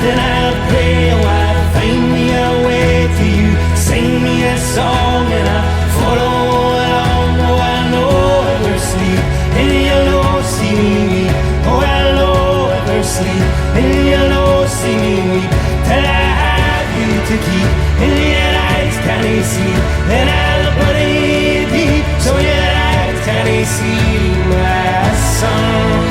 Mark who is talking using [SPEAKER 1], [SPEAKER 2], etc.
[SPEAKER 1] then I'll pray, oh, I'll find me a way to you. Sing me a song and I'll follow along. Oh, I'll never sleep, and you'll no see me weep. Oh, I'll never sleep, and you'll no see me weep. Till I have you to keep, and your eyes can't see. Then I'll put it deep, so your eyes can't see my song.